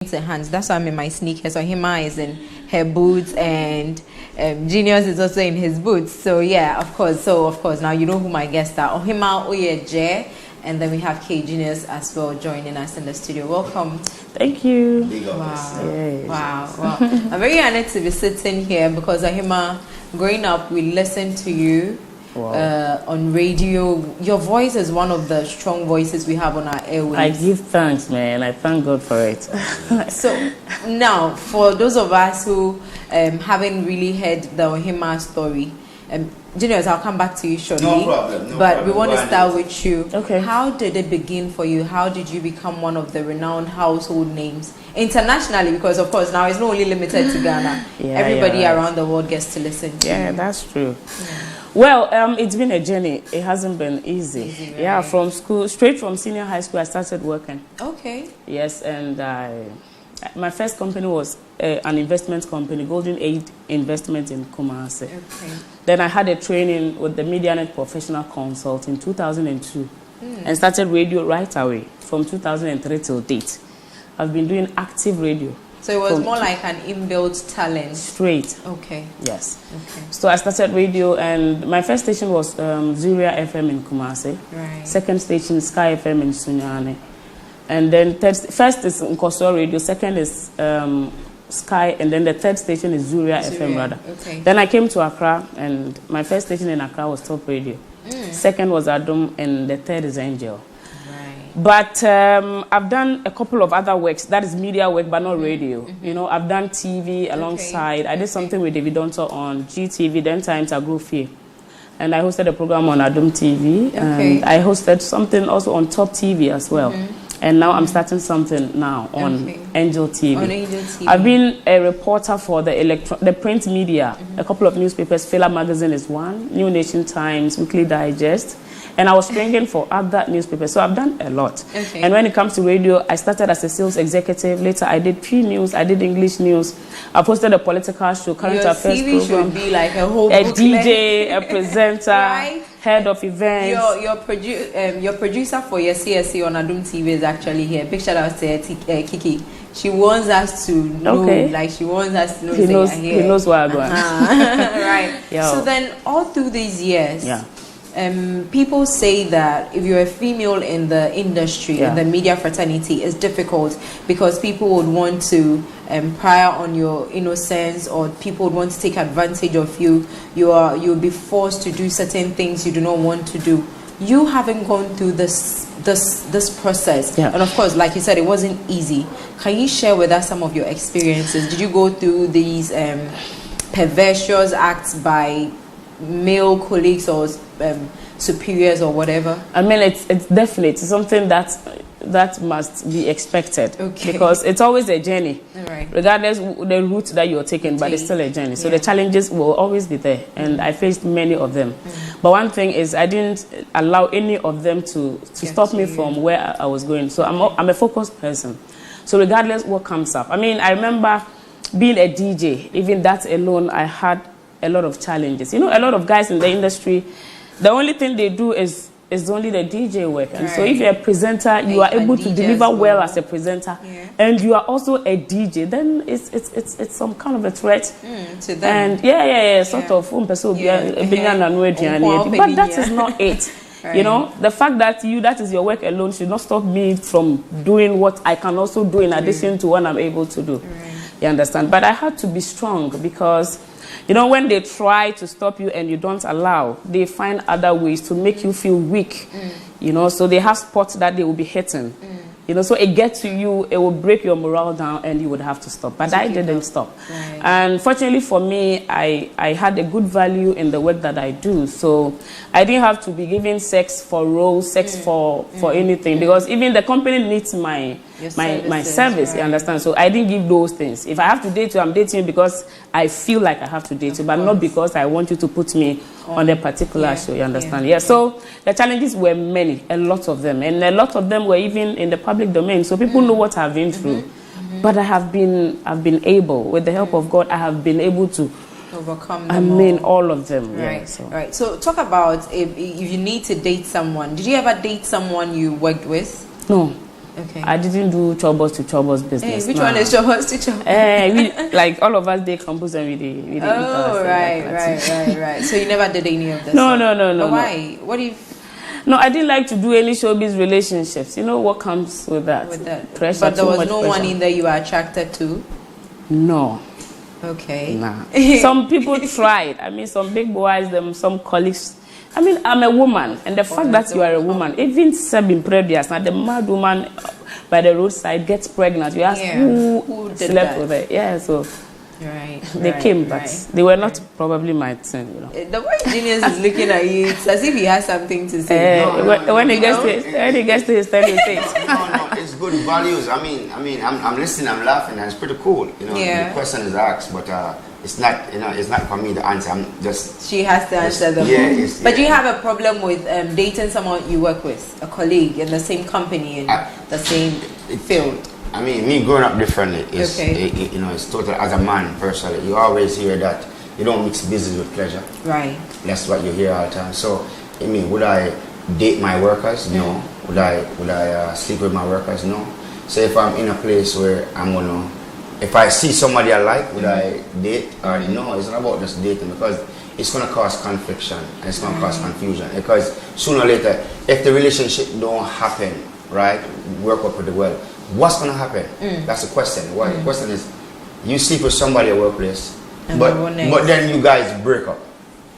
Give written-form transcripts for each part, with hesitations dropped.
hands. That's why I'm in my sneakers. So Ohemaa is in her boots, and Genius is also in his boots. So yeah, of course. Now you know who my guests are. Ohemaa, Woye, and then we have K Genius as well joining us in the studio. Welcome. Thank you. Wow. Yes. Wow. I'm very honored to be sitting here because Ohemaa, growing up, we listened to you. Wow. On radio. Your voice is one of the strong voices we have on our airwaves. I give thanks, man. I thank God for it. So now, for those of us who haven't really heard the Ohemaa story, Genius, I'll come back to you shortly. No problem. But we want to start with you. Okay. How did it begin for you? How did you become one of the renowned household names internationally? Because of course now it's not only limited to Ghana. Everybody around the world gets to listen to you. Yeah, that's true. Yeah. Well, it's been a journey. It hasn't been easy. Right? Yeah, from school, straight from senior high school, I started working. Okay. Yes, and my first company was an investment company, Golden Aid Investment in Kumasi. Okay. Then I had a training with the MediaNet Professional Consult in 2002 and started radio right away from 2003 till date. I've been doing active radio. So it was more like an inbuilt talent. Straight. Okay. Yes. Okay. So I started radio, and my first station was Zuria FM in Kumasi. Right. Second station, Sky FM in Sunyani. And then first is Nkoso Radio, second is Sky, and then the third station is Zuria FM rather. Okay. Then I came to Accra, and my first station in Accra was Top Radio. Second was Adom, and the third is Angel. But I've done a couple of other works, that is media work, but not radio. You know, I've done TV alongside. I did something with David Donto on GTV, then Times I Grew Fear. And I hosted a program on Adom TV. And I hosted something also on Top TV as well. And now I'm starting something now on Angel TV. On Angel TV. I've been a reporter for the print media. A couple of newspapers, Fela Magazine is one, New Nation Times, Weekly Digest. And I was training for other newspapers, so I've done a lot. Okay. And when it comes to radio, I started as a sales executive. Later, I did P-News, I did English news. I posted a political show, current affairs CV program. Should be like a whole a DJ, a presenter, right? Head of events. Your producer for your CSC on Adom TV is actually here. Big shout out to Kiki. She wants us to know, like she wants us to know. He knows where I'm going. Right. Yo. So then, all through these years. People say that if you're a female in the industry, in the media fraternity, it's difficult because people would want to pry on your innocence, or people would want to take advantage of you. You'll be forced to do certain things you do not want to do. You haven't gone through this process, and of course, like you said, it wasn't easy. Can you share with us some of your experiences? Did you go through these perverse acts by male colleagues or superiors or whatever? I mean, it's definitely something that must be expected, because it's always a journey, regardless the route that you're taking, but it's still a journey. So the challenges will always be there, and I faced many of them. But one thing is, I didn't allow any of them to stop me from where I was going. So I'm a focused person. So regardless what comes up, I mean, I remember being a DJ. Even that alone, I had a lot of challenges. You know, a lot of guys in the industry, the only thing they do is only the DJ work. And so if you're a presenter, you are able to deliver well as a presenter, and you are also a DJ, then it's some kind of a threat to them. And sort of. But that is not it. You know, the fact that that is your work alone should not stop me from doing what I can also do in addition to what I'm able to do. You understand? But I had to be strong, because you know, when they try to stop you and you don't allow, they find other ways to make you feel weak. You know, so they have spots that they will be hitting. You know, so it gets to you, it will break your morale down, and you would have to stop. But I didn't stop. And fortunately for me, I had a good value in the work that I do. So I didn't have to be giving sex for roles, sex for anything, because even the company needs my service, you understand? So I didn't give those things. If I have to date you, I'm dating you because I feel like I have to date you, but not because I want you to put me on a particular show, you understand? So the challenges were many, a lot of them, and a lot of them were even in the public domain. So people know what I've been through. But I've been able, with the help of God, I have been able to overcome them all of them. Right. So talk about if you need to date someone. Did you ever date someone you worked with? No. Okay. I didn't do chobos to chobos business. Which one is chobos to chobos? Like all of us, they compose and we eat. Oh, right. So you never did any of this? No. But why? What if? No, I didn't like to do any showbiz relationships. You know what comes with that? Pressure. But there was no one in there you were attracted to? No. Okay. Nah. Some people tried. I mean, some big boys, some colleagues. I mean, I'm a woman, and the fact that you are a woman, even Sabin previous, now the mad woman by the roadside gets pregnant. You ask who slept with her. Yeah, so they came, but they were not probably my thing. You know. The way Genius is looking at you, it's as if he has something to say. When he gets to his turn, he says, No, it's good values. I mean, I'm listening, I'm laughing, and it's pretty cool. You know, the question is asked, but it's not, it's not for me to answer. I'm just. She has to answer them. Yeah, but do you have a problem with dating someone you work with, a colleague in the same company in the same field? I mean, me growing up differently is, it's total. As a man, personally, you always hear that you don't mix business with pleasure. Right. That's what you hear all the time. So, I mean, would I date my workers? No. Would I sleep with my workers? No. So if I'm in a place where I'm gonna, if I see somebody I like, would I date? Or no, it's not about just dating, because it's gonna cause confliction and it's gonna cause confusion. Because sooner or later, if the relationship don't happen, right, work up pretty well, what's gonna happen? That's the question. The question is, you sleep with somebody at workplace, but then you guys break up.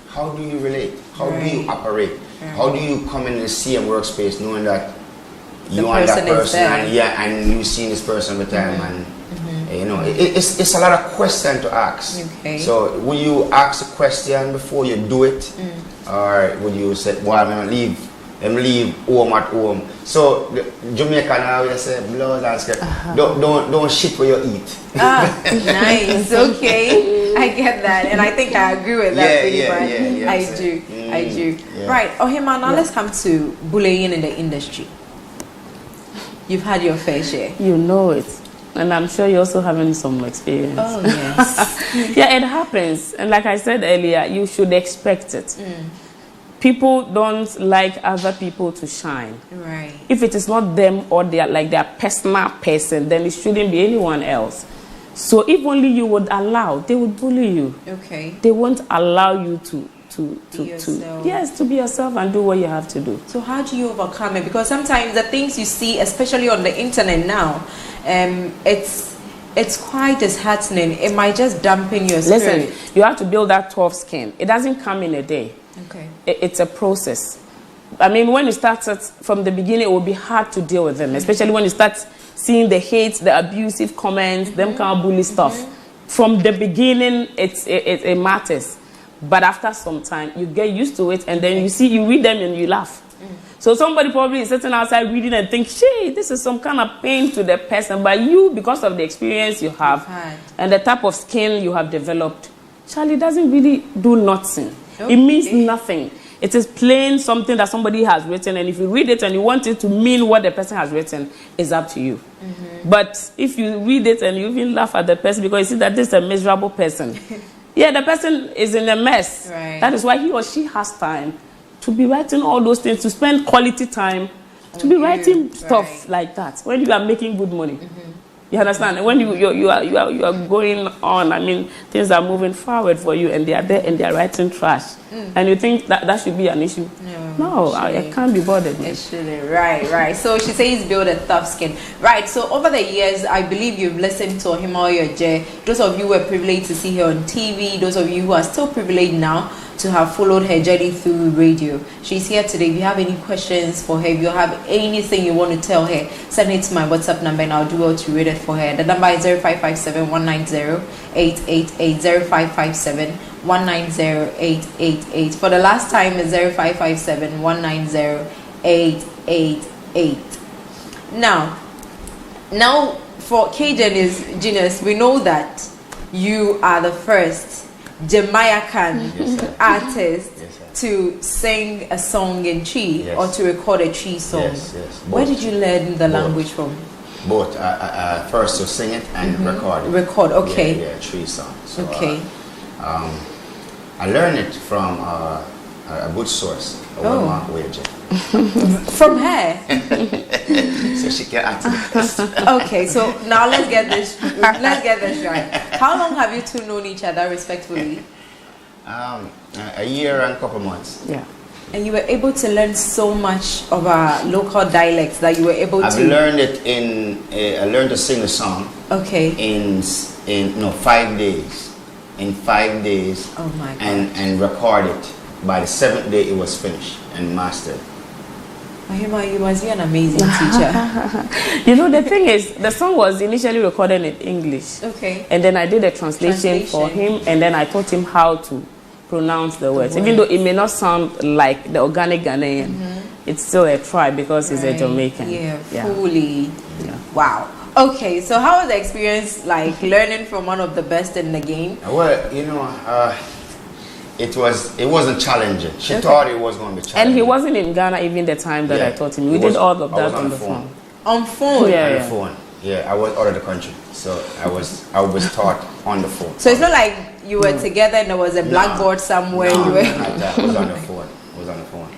How do you relate? How do you operate? How do you come in the same workspace knowing that you are that person and you see this person with time and you know, it's a lot of questions to ask. Okay. So will you ask a question before you do it, or would you say, "Well, I'm gonna leave home at home"? So the Jamaican always say, "Blood and skirt. Don't shit where you eat." Nice. Okay, I get that, and I think I agree with that pretty much. I do. Yeah. Right, Ohemaa. Now let's come to bullying in the industry. You've had your fair share. You know it. And I'm sure you're also having some experience. Oh, yes. Yeah, it happens. And like I said earlier, you should expect it. People don't like other people to shine. Right. If it is not them or their personal person, then it shouldn't be anyone else. So if only you would allow, they would bully you. Okay. They won't allow you to be yourself and do what you have to do. So how do you overcome it? Because sometimes the things you see, especially on the internet now, it's quite disheartening. It might just dampen your spirit. Listen, you have to build that tough skin. It doesn't come in a day. Okay. It's a process. I mean, when you start from the beginning, it will be hard to deal with them, especially when you start seeing the hate, the abusive comments, them kind of bully stuff. From the beginning, it matters. But after some time, you get used to it, and then you read them and you laugh. So somebody probably is sitting outside reading and think, "Shit, this is some kind of pain to the person." But you, because of the experience you have and the type of skin you have developed, Charlie, doesn't really do nothing. Okay. It means nothing. It is plain something that somebody has written, and if you read it and you want it to mean what the person has written, it's up to you. But if you read it and you even laugh at the person because you see that this is a miserable person, the person is in a mess. Right. That is why he or she has time to be writing all those things, to spend quality time, to be writing stuff like that when you are making good money. You understand? And when you are going on, I mean, things are moving forward for you, and they are there and they are writing trash, and you think that should be an issue? No, I can't be bothered. It shouldn't. Right. So she says build a tough skin. Right. So over the years, I believe you've listened to Ohemaa Oye. Those of you who were privileged to see her on TV, those of you who are still privileged now to have followed her journey through radio. She's here today. If you have any questions for her, if you have anything you want to tell her, send it to my WhatsApp number and I'll do well to read it for her. The number is 0557-190-888, 0557-190-888. For the last time is 0557-190-888. Now for Cajun Genius, we know that you are the first Jamaican artist to sing a song in Chi or to record a Chi song. Yes. Where did you learn the language from? Both. First to sing it and record it. Record, okay. Chi song. So, okay. I learned it from a good source. Ohemaa Woye. From her? So she can answer this. Okay, so now let's get this right. How long have you two known each other respectfully? A year and a couple months. Yeah. And you were able to learn so much of our local dialects that you were able I've to... learned it I learned to sing a song. Okay. In 5 days. In 5 days. Oh my God. And record it. By the 7th day, it was finished and mastered. Ohemaa, you must be an amazing teacher. You know, the thing is, the song was initially recorded in English. Okay. And then I did a translation for him, and then I taught him how to pronounce the words. Even though it may not sound like the organic Ghanaian, it's still a tribe because he's a Jamaican. Yeah, fully. Yeah. Wow. Okay, so how was the experience like learning from one of the best in the game? Well, you know, it wasn't challenging. She thought it was going to be challenging. And he wasn't in Ghana even the time that I taught him. We did all of that on the phone. On phone? Yeah, on the phone. Yeah, I was out of the country, so I was taught on the phone. So it's not like you were together and there was a blackboard somewhere. No, it was on the phone. It was on the phone.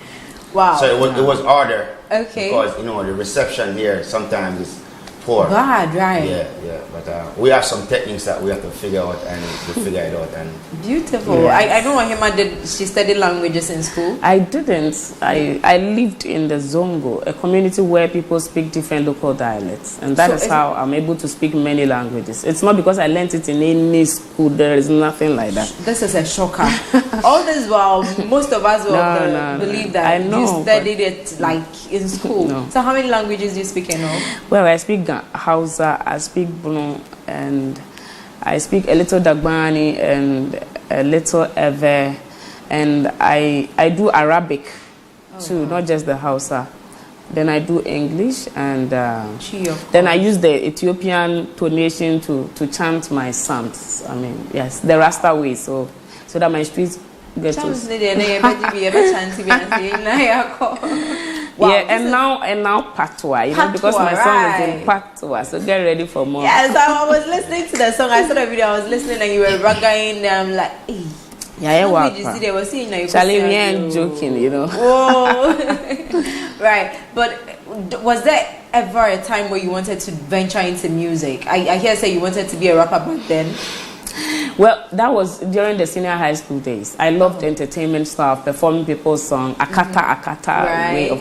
Wow. So it was harder. Okay. Because the reception here sometimes is poor. Bad, right? Yeah. But we have some techniques that we have to figure out, and we figure it out. And beautiful. Yes. I know Ohemaa did. She studied languages in school. I didn't. I lived in the Zongo, a community where people speak different local dialects, and that is how I'm able to speak many languages. It's not because I learned it in any school. There is nothing like that. This is a shocker. All this while most of us will believe that you studied it like in school. No. So how many languages do you speak in all? Well, I speak Hausa, I speak Bono, and I speak a little Dagbani and a little Ewe, and I do Arabic too, not just the Hausa. Then I do English, and then I use the Ethiopian tonation to chant my psalms. I mean, yes, the Rasta way, so that my streets get to. Wow, yeah, and now Patois, because my song is in Patois, so get ready for more. Yes, I was listening to the song. I saw the video. I was listening, and you were ragaing, and I'm like, hey. Yeah, what did you see? They were saying that you Charlie, we ain't joking, Whoa. Right, but was there ever a time where you wanted to venture into music? I hear say you wanted to be a rapper back then. Well, that was during the senior high school days. I loved entertainment stuff, performing people's songs, akata way of,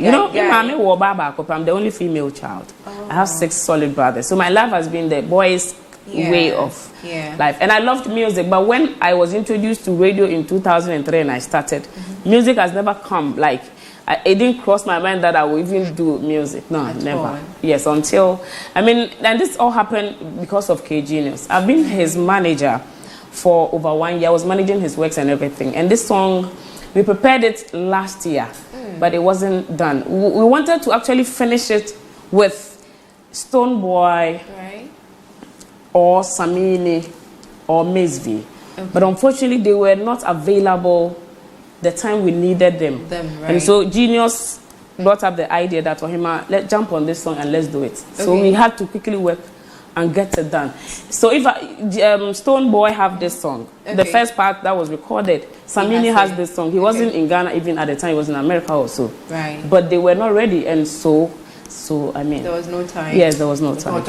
I'm the only female child. I have 6 solid brothers. So my life has been the boys' way of life. And I loved music, but when I was introduced to radio in 2003 and I started, music has never come, like, it didn't cross my mind that I would even do music. No, never. Yes, until, and this all happened because of K Genius. I've been his manager for over 1 year. I was managing his works and everything. And this song, we prepared it last year, but it wasn't done. We wanted to actually finish it with Stone Boy, or Samini, or Mesvi. But unfortunately, they were not available the time we needed them. And so Genius brought up the idea that, Ohemaa, let's jump on this song and let's do it. So we had to quickly work and get it done. So if Stone Boy have this song, the first part that was recorded, Samini has this song. He wasn't in Ghana even at the time, he was in America also. But they were not ready, and so there was no time. Yes, there was no time.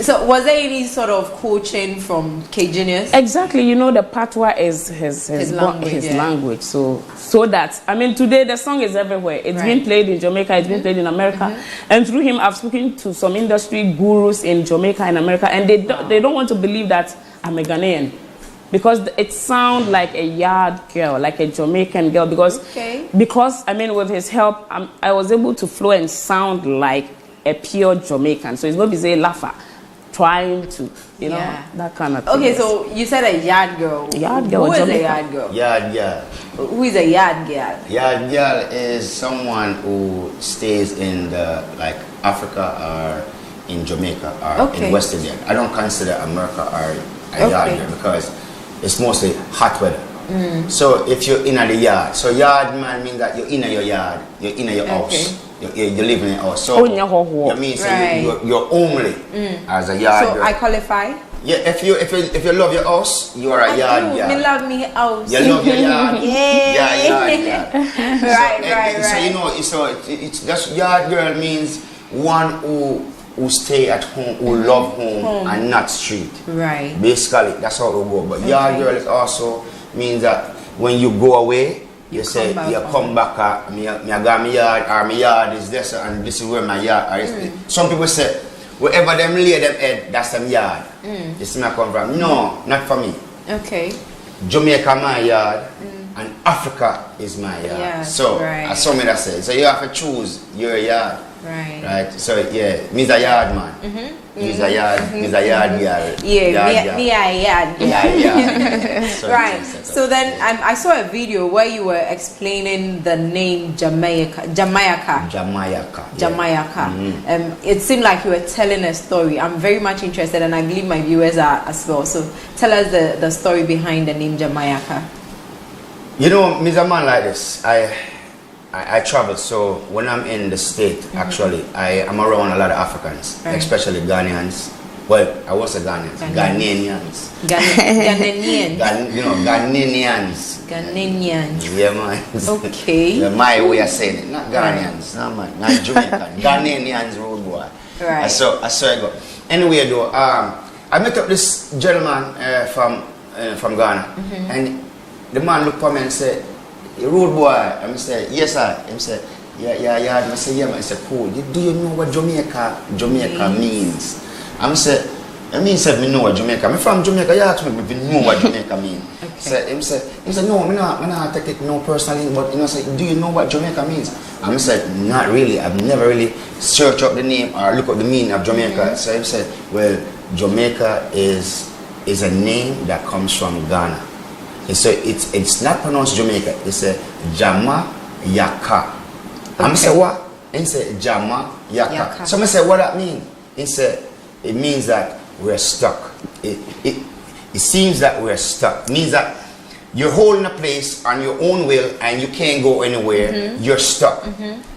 So was there any sort of coaching from K Genius? Exactly, the patois is his language. So that, today the song is everywhere. It's been played in Jamaica, it's been played in America. And through him, I've spoken to some industry gurus in Jamaica and America, and they don't want to believe that I'm a Ghanaian. Because it sounds like a yard girl, like a Jamaican girl. Because with his help, I was able to flow and sound like a pure Jamaican. So it's not to say laugher, trying to, that kind of thing. Okay, so you said a yard girl. Yard girl. Who is a yard girl? Yard girl. Who is a yard girl? Yard girl is someone who stays in Africa or in Jamaica or in West India. I don't consider America or a yard girl because it's mostly hot weather. So if you're in the yard, so yard man means that you're in your yard, you're in your house, you live in your house. So that means you're only as a yard girl. So I qualify? Yeah, if you love your house, you are a yard girl. Me love me house. You love your yard. Yeah. Yard. Right. So you know, it's just yard girl means one who stay at home, who love home and not street. Right. Basically, that's how it will go. But yard girl is also means that when you go away, you say you come back. Me got my yard, or my yard is this, and this is where my yard is. Some people say, wherever them lay them head, that's them yard. This is where I come from. No, not for me. Okay. Jamaica my yard, and Africa is my yard. Yeah, so I saw me that say. So you have to choose your yard. Right. So yeah, me's a yard man. He's a yard. He's a yard girl. Yeah, me a yard girl. Yeah. Right. So then I saw a video where you were explaining the name Jamaica. It seemed like you were telling a story. I'm very much interested, and I believe my viewers are as well. So tell us the story behind the name Jamaica. You know, me's a man like this. I travel, so when I'm in the state, actually, I'm around a lot of Africans, especially Ghanaians. Well, I was a Ghanaians. Ghanaians. Ghanaians. Yeah, man. Okay. My way of saying it. Not Ghanaians, not Jamaican. Ghanaians road boy. Right. I saw I go. Anyway, though, I met up this gentleman from Ghana, and the man looked at me and said, "Road boy," I said, "Yes, sir." He said, "Yeah." I said, "Yeah, man." I said, "Cool. Do you know what Jamaica means?" I said, "I know what Jamaica. I'm from Jamaica. You asked me if you know what Jamaica means." He said, "No, I'm not take it no personally, but say, do you know what Jamaica means?" I said, "Not really. I've never really searched up the name or look up the meaning of Jamaica." So he said, "Well, Jamaica is a name that comes from Ghana. So it's not pronounced Jamaica. It's a Jama-Yaka." I said, "What?" He said, Jama-Yaka. So I said, "What that mean?" He said, "It means that we're stuck. It seems that we're stuck. It means that you're holding a place on your own will and you can't go anywhere. You're stuck."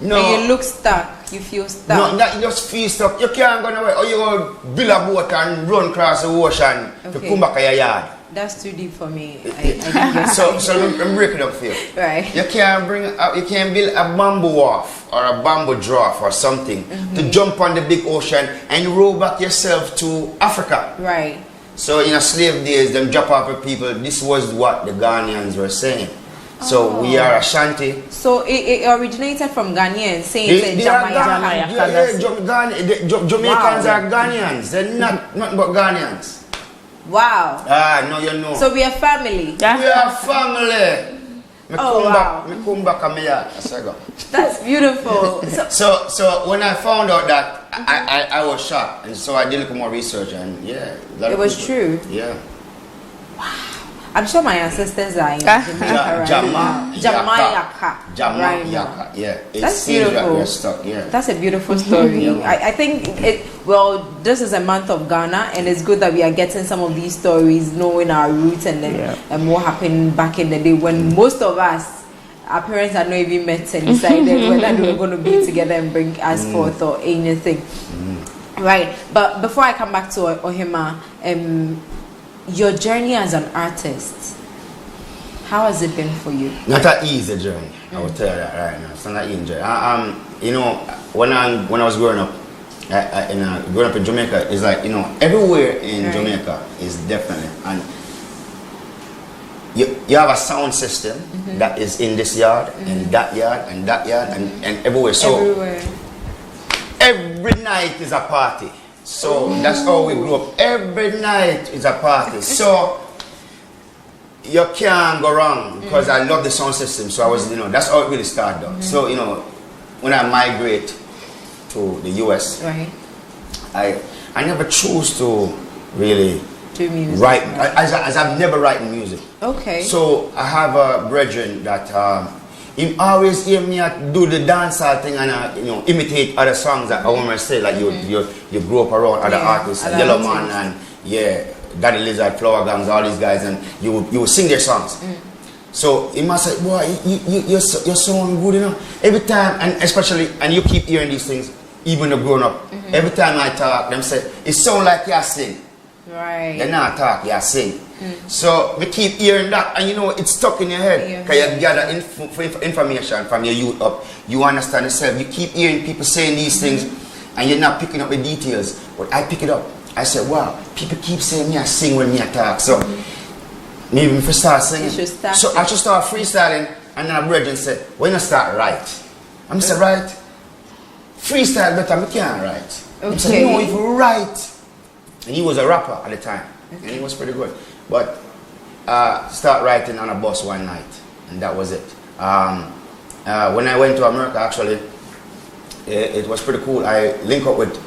No, and you look stuck. You feel stuck. No, that you just feel stuck. You can't go nowhere. Or you go build a boat and run across the ocean to come back to your yard. That's too deep for me. I didn't get so I'm breaking up for you. Right. You can't build a bamboo wharf or a bamboo draft or something to jump on the big ocean and row back yourself to Africa. Right. So in a slave days, them drop off of people. This was what the Ghanaians were saying. So we are Ashanti. So it originated from Ghanaians saying Jamaica. Jamaicans are Ghanaians. They're not but Ghanaians. Wow. No, you know. So we are family. We are family. Me come back and That's beautiful. So when I found out that, I was shocked, and so I did a little more research, and yeah, it was true. Yeah. Wow. I'm sure my ancestors are in Jamaica. Jamaica. Yeah. That's beautiful. We're stuck. Yeah. That's a beautiful story. I think this is a month of Ghana, and it's good that we are getting some of these stories, knowing our roots and then what happened back in the day when most of us, our parents had not even met and decided whether they were going to be together and bring us forth or anything. Right. But before I come back to Ohemaa, your journey as an artist, how has it been for you? Not an easy journey. I will tell you that right now. It's not an easy journey. You know, when I was growing up, growing up in Jamaica, it's like, you know, everywhere in Jamaica is definitely, and you have a sound system that is in this yard and that yard and that yard and everywhere. So every night is a party. So that's how we grew up. Every night is a party. So you can't go wrong because I love the sound system. So I was, you know, that's how it really started though. So, you know, when I migrate to the US, I never chose to really do music. Write, as I've never written music. Okay. So I have a brethren that he always hear me do the dancehall thing and you know, imitate other songs that I want to say, like you grew up around other artists, Yellow Man and Daddy Lizard, Flower Gangs, all these guys, and you would sing their songs. So he must say, "Boy, you're so good, you know." Every time, and especially, and you keep hearing these things, even though grown up. Every time I talk, them say, "It sound like you sing." Right. They not talk, they sing. So we keep hearing that, and you know it's stuck in your head. Because you gather information from your youth up. You understand yourself. You keep hearing people saying these things, and you're not picking up the details. But I pick it up. I said, wow, people keep saying me I sing when me I talk. So maybe if I start singing. So I should start freestyling, and then a brethren said, why not start right? I'm saying, right? Freestyle better, I can't write. Okay. He said, no, if you write. And he was a rapper at the time. And he was pretty good. But start writing on a bus one night. And that was it. When I went to America, actually, it was pretty cool. I linked up with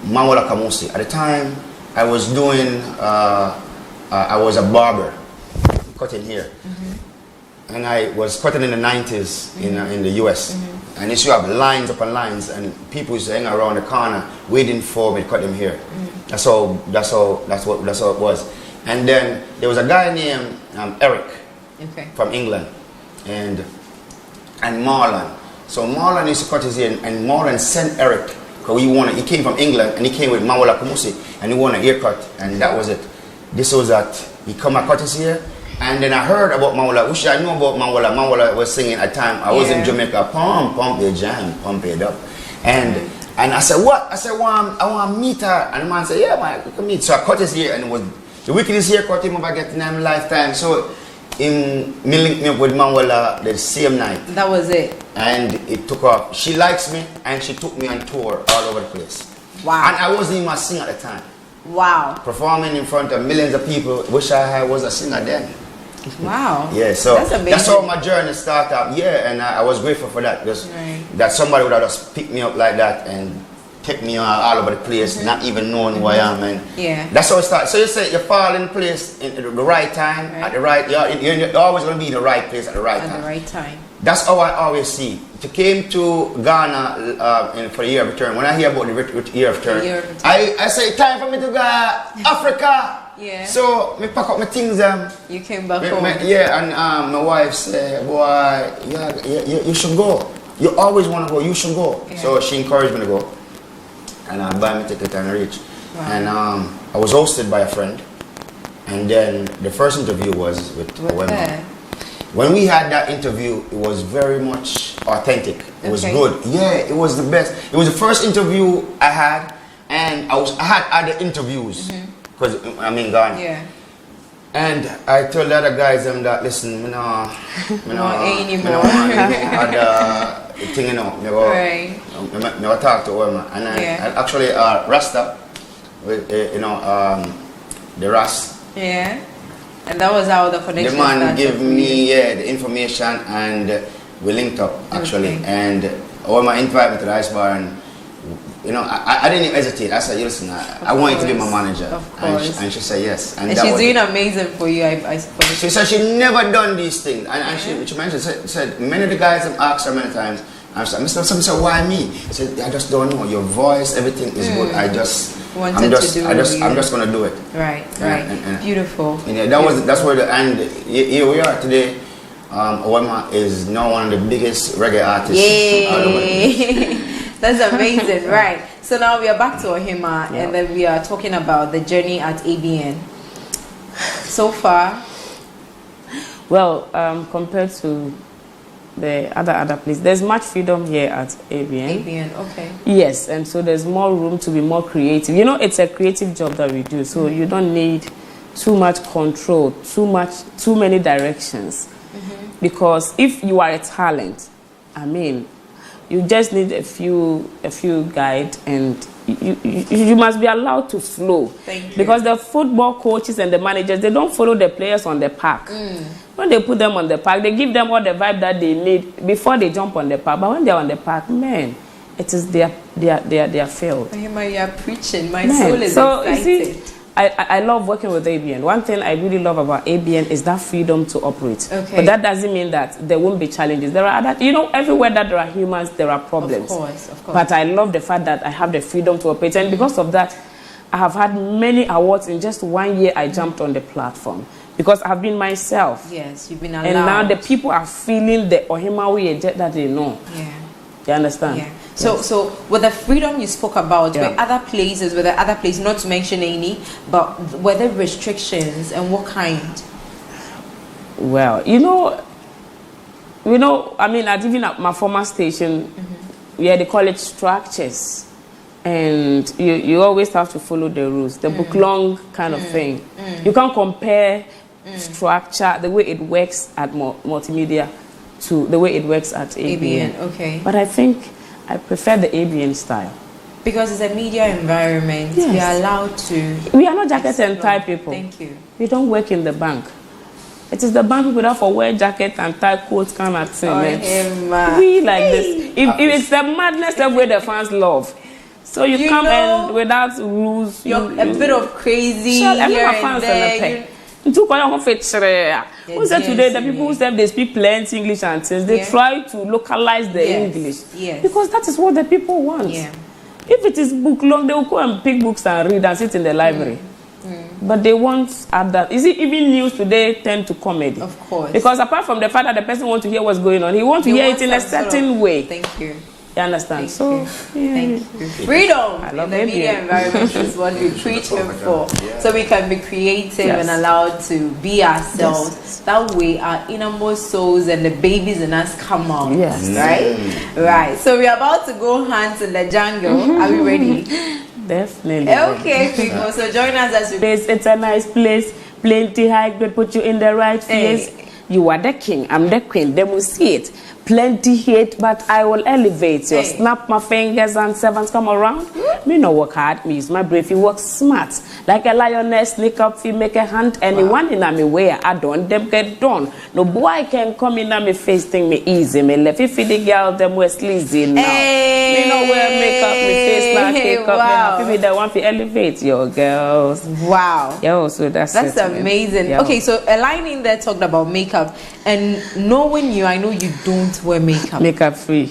Mamola Kamusi. At the time, I was doing, I was a barber, cutting hair. And I was cutting in the 90s in the US. And used to have lines upon lines, and people used to hang around the corner waiting for me to cut them hair. That's what it was. And then there was a guy named Eric from England, and Marlon. So Marlon used to cut his hair, and Marlon sent Eric because he came from England, and he came with Mamola Kumusi, and he wanted a haircut, and that was it. This was that he come and cut his hair. And then I heard about Mamola, which I knew about Mamola. Mamola was singing at the time. I was in Jamaica, pump your jam, pump it up. And I said, what? I said, well, I want to meet her. And the man said, yeah, man, we can meet. So I cut his hair, and it was the wickedest haircut him ever get in my lifetime. So me linked me up with Mamola the same night. That was it. And it took off. She likes me, and she took me on tour all over the place. Wow. And I wasn't even a singer at the time. Wow. Performing in front of millions of people. Wish I was a singer then. Wow. Yeah, so that's how my journey started up. Yeah, and I was grateful for that. Just that somebody would have just picked me up like that and take me all over the place, not even knowing who I am. And that's how it started. So you say you fall in place at the right time, at the right. You're always going to be in the right place at the right time. At the right time. That's how I always see. I came to Ghana for the year of return. When I hear about the year of return, I say time for me to go Africa. Yeah. So me pack up my things. You came back home. And my wife said, "Boy, you should go. You always want to go. You should go." Yeah. So she encouraged me to go, and I buy my ticket and reach. Wow. And I was hosted by a friend, and then the first interview was with Ohemaa. When we had that interview, it was very much authentic. It was good. Yeah, it was the best. It was the first interview I had, and I had other interviews. Because I'm in Ghana. Yeah. And I told the other guys that listen, me no anymore. Thing, you know, me go talk to Ohemaa. And I actually Rasta, with the Ras. Yeah. And that was how the connection started. The man gave me the information, and we linked up actually. And Ohemaa invited me to the ice bar, and I didn't even hesitate. I said, listen, I want you to be my manager. Of course. And she said yes. And she's doing amazing for you, I suppose. She said she never done these things. And she mentioned, said many of the guys have asked her many times. I said, Mr. said, why me? I said, I just don't know. Your voice, everything is good. I'm just going to do it. Right. And beautiful. And that's where here we are today. Ohemaa is now one of the biggest reggae artists. Yay! That's amazing, right? So now we are back to Ohemaa, and then we are talking about the journey at ABN. So far, well, compared to the other place, there's much freedom here at ABN. ABN, okay. Yes, and so there's more room to be more creative. It's a creative job that we do, so you don't need too much control, too many directions. Because if you are a talent, you just need a few guide, and you must be allowed to flow. Thank you. Because the football coaches and the managers, they don't follow the players on the park. When they put them on the park, they give them all the vibe that they need before they jump on the park. But when they're on the park, man, it is their field. Ohemaa, you are preaching. My soul is excited. You see, I love working with ABN. One thing I really love about ABN is that freedom to operate. Okay. But that doesn't mean that there won't be challenges. There are other, everywhere that there are humans, there are problems. Of course. But I love the fact that I have the freedom to operate. And because of that, I have had many awards in just 1 year I jumped on the platform. Because I've been myself. Yes, you've been allowed. And now the people are feeling the Ohemaa Woye that they know. Yeah. You understand? Yeah. So with the freedom you spoke about, were there other places, not to mention any, but were there restrictions, and what kind? Well, I mean, even at my former station, they call it structures. And you always have to follow the rules, the book long kind of thing. You can't compare structure, the way it works at multimedia, to the way it works at ABN. Okay. But I think I prefer the ABN style. Because it's a media environment, we are allowed to... We are not jacket and tie people. Thank you. We don't work in the bank. It is the bank people that for wear jacket and tie coats kind of thing. Ohemaa. We like this. If it's the madness that way the fans love. So you come and without rules. You're a bit of crazy here and there. Who said today the people who say they speak plenty English and things, they try to localize the English. Yes. Because that is what the people want. Yeah. If it is book long, they will go and pick books and read and sit in the library. But they want that. Is it even news today tend to comedy? Of course. Because apart from the fact that the person wants to hear what's going on, he wants to hear it in a certain way. Thank you. You understand? Thank you. Freedom in the media environment is what we preach for. So we can be creative and allowed to be ourselves. That way our innermost souls and the babies in us come out. Right? Right. So we're about to go hunt in the jungle. Are we ready? Definitely. Okay, people. So join us as we... It's a nice place. Plenty high grade, put you in the right place. You are the king, I'm the queen. They will see it. Plenty hate, but I will elevate you. Snap my fingers and servants come around. Me no work hard, me use my brain, you work smart. Like a lioness, sneak up, you make a hunt. Anyone in me way, I don't, them get done. No boy can come in me face thing me easy. Me left if the girl them wear sleazy now. Me no wear makeup, me face like makeup. Me happy with the one to elevate your girls. Wow. Yo, so that's amazing. Okay, so a line in there talked about makeup, and knowing you, I know you don't wear makeup. Makeup free.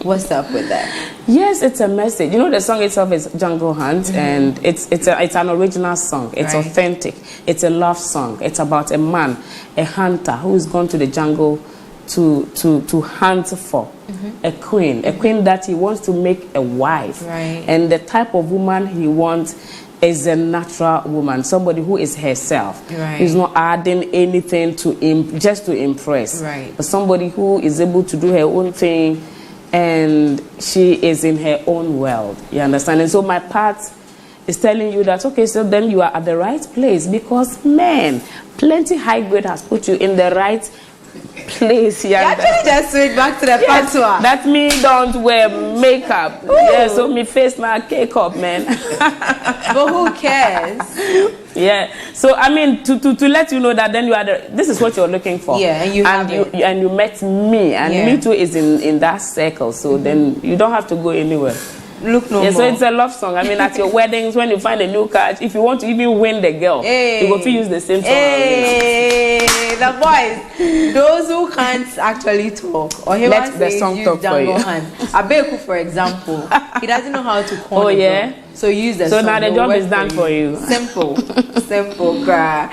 What's up with that? Yes, it's a message. You know, the song itself is Jungle Hunt, and it's an original song. It's authentic. It's a love song. It's about a man, a hunter who is gone to the jungle to hunt for a queen that he wants to make a wife. And the type of woman he wants is a natural woman, somebody who is herself. Who's not adding anything to just to impress. But somebody who is able to do her own thing, and she is in her own world. You understand? And so my part is telling you that, okay, so then you are at the right place, because man, plenty high grade has put you in the right place. You actually just switch back to the fatwa. That me don't wear makeup. Yeah, so me face my cake up, man. But who cares? Yeah. So I mean, to let you know that then you are this is what you're looking for. Yeah, and you met me, and me too is in that circle. So then you don't have to go anywhere. Look no more. So it's a love song. I mean, at your weddings, when you find a new card, if you want to even win the girl, you go to use the same song. The boys, those who can't actually talk, or he let the song talk for you. Abeku, for example, he doesn't know how to corner. So use the song. So now the job is done for you. Simple, simple, right.